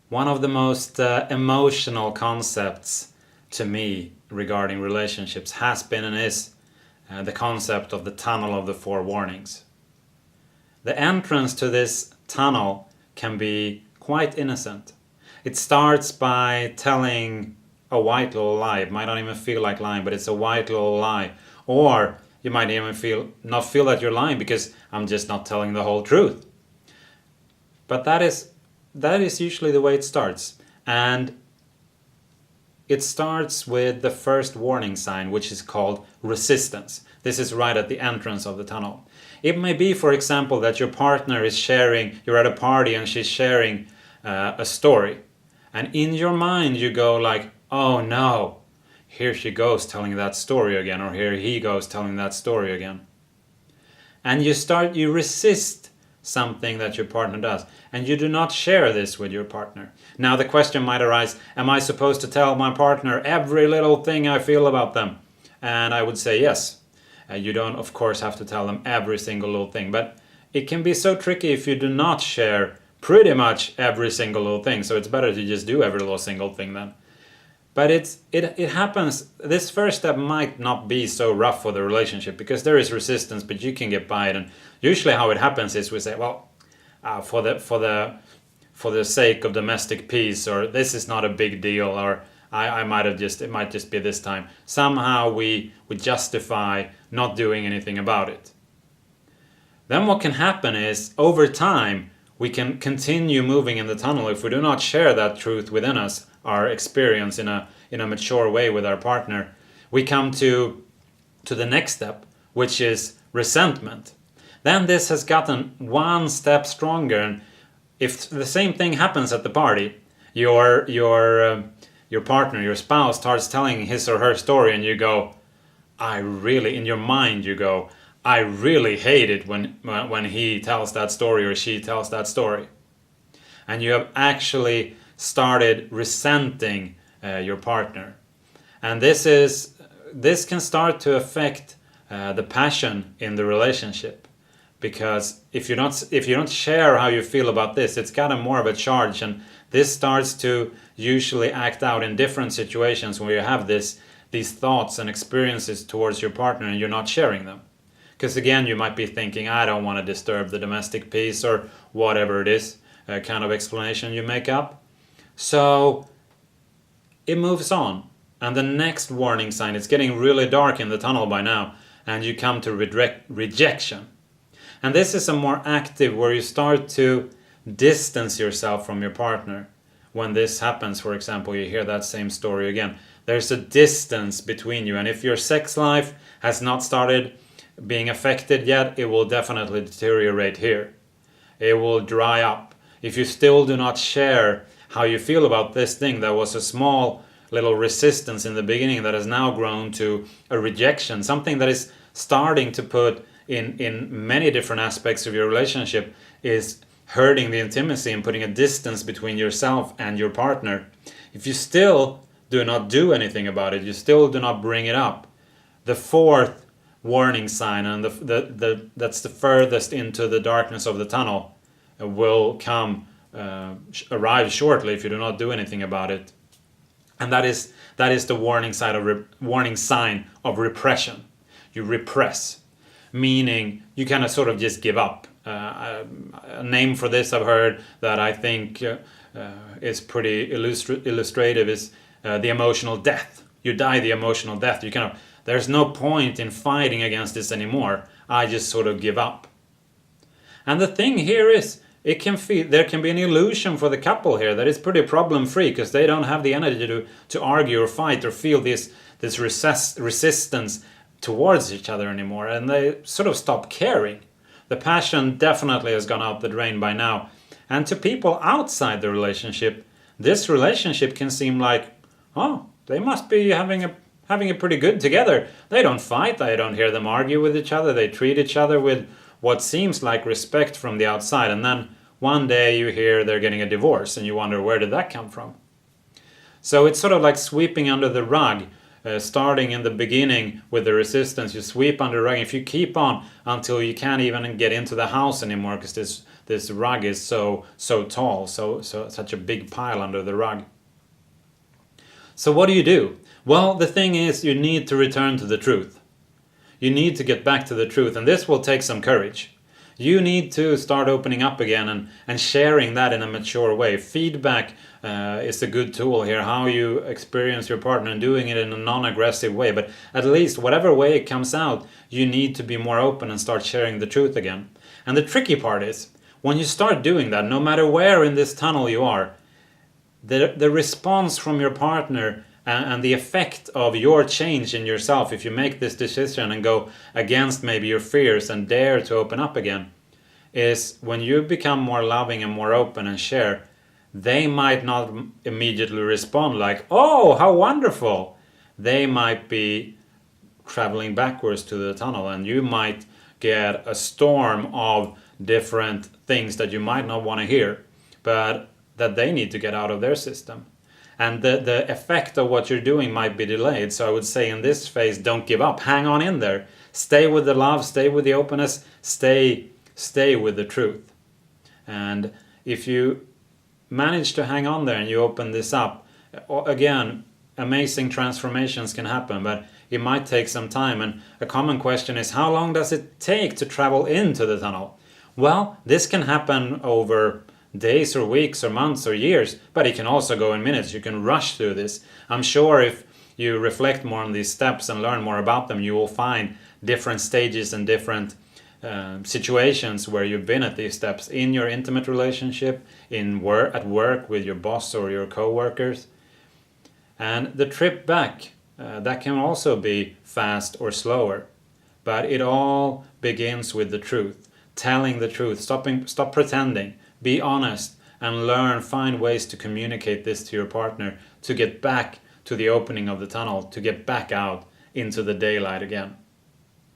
One of the most emotional concepts to me regarding relationships has been and is the concept of the tunnel of the four warnings. The entrance to this tunnel can be quite innocent. It starts by telling a white little lie. It might not even feel like lying, but it's a white little lie. Or you might even not feel that you're lying because I'm just not telling the whole truth. But that is usually the way it starts. And it starts with the first warning sign, which is called resistance. This is right at the entrance of the tunnel. It may be, for example, that your partner is sharing, you're at a party and she's sharing a story. And in your mind you go like, oh no, here she goes telling that story again, or here he goes telling that story again. And you resist something that your partner does, and you do not share this with your partner. Now the question might arise, am I supposed to tell my partner every little thing I feel about them? And I would say yes. You don't, of course, have to tell them every single little thing, but it can be so tricky if you do not share pretty much every single little thing, so it's better to just do every little single thing then. But it happens, this first step might not be so rough for the relationship because there is resistance, but you can get by it. And usually how it happens is we say, well, for the sake of domestic peace, or this is not a big deal, or it might just be this time. Somehow we justify not doing anything about it. Then what can happen is, over time, we can continue moving in the tunnel if we do not share that truth within us, our experience in a mature way with our partner. We come to the next step, which is resentment. Then this has gotten one step stronger, and if the same thing happens at the party, your partner, your spouse, starts telling his or her story, and you go, in your mind you go, I really hate it when he tells that story or she tells that story. And you have actually started resenting your partner. And this can start to affect the passion in the relationship. Because if you don't share how you feel about this, it's got a more of a charge, and this starts to usually act out in different situations where you have these thoughts and experiences towards your partner and you're not sharing them. Because again, you might be thinking, I don't want to disturb the domestic peace, or whatever it is, kind of explanation you make up. So it moves on. And the next warning sign, it's getting really dark in the tunnel by now, and you come to rejection. And this is a more active, where you start to distance yourself from your partner. When this happens, for example, you hear that same story again. There's a distance between you, and if your sex life has not started being affected yet, it will definitely deteriorate here. It will dry up. If you still do not share how you feel about this thing that was a small little resistance in the beginning that has now grown to a rejection, something that is starting to put in many different aspects of your relationship, is hurting the intimacy and putting a distance between yourself and your partner. If you still do not do anything about it, you still do not bring it up, the fourth warning sign, and that's the furthest into the darkness of the tunnel, will arrive shortly if you do not do anything about it. And that is the warning sign of repression. You repress, meaning you kind of sort of just give up. A name for this I've heard that I think is pretty illustrative is the emotional death. You die the emotional death. You kind of, there's no point in fighting against this anymore. I just sort of give up. And the thing here is, there can be an illusion for the couple here that is pretty problem-free, because they don't have the energy to argue or fight or feel this resistance towards each other anymore, and they sort of stop caring. The passion definitely has gone out the drain by now. And to people outside the relationship, this relationship can seem like, oh, they must be having it pretty good together. They don't fight, I don't hear them argue with each other, they treat each other with what seems like respect from the outside, and then one day you hear they're getting a divorce and you wonder, where did that come from? So it's sort of like sweeping under the rug, starting in the beginning with the resistance. You sweep under the rug. If you keep on until you can't even get into the house anymore because this rug is so tall, such a big pile under the rug. So what do? Well, the thing is, you need to return to the truth. You need to get back to the truth, and this will take some courage. You need to start opening up again and sharing that in a mature way. Feedback is a good tool here, how you experience your partner, and doing it in a non-aggressive way. But at least whatever way it comes out, you need to be more open and start sharing the truth again. And the tricky part is, when you start doing that, no matter where in this tunnel you are, the response from your partner and the effect of your change in yourself, if you make this decision and go against maybe your fears and dare to open up again, is when you become more loving and more open and share, they might not immediately respond like, oh, how wonderful. They might be traveling backwards to the tunnel, and you might get a storm of different things that you might not want to hear, but that they need to get out of their system. And the effect of what you're doing might be delayed. So I would say in this phase, don't give up. Hang on in there. Stay with the love, stay with the openness, stay with the truth. And if you manage to hang on there and you open this up, again, amazing transformations can happen, but it might take some time. And a common question is, how long does it take to travel into the tunnel? Well, this can happen over days or weeks or months or years, but it can also go in minutes. You can rush through this. I'm sure if you reflect more on these steps and learn more about them, you will find different stages and different situations where you've been at these steps in your intimate relationship, at work with your boss or your co-workers. And the trip back, that can also be fast or slower, but it all begins with the truth, telling the truth, stop pretending. Be honest and find ways to communicate this to your partner, to get back to the opening of the tunnel, to get back out into the daylight again.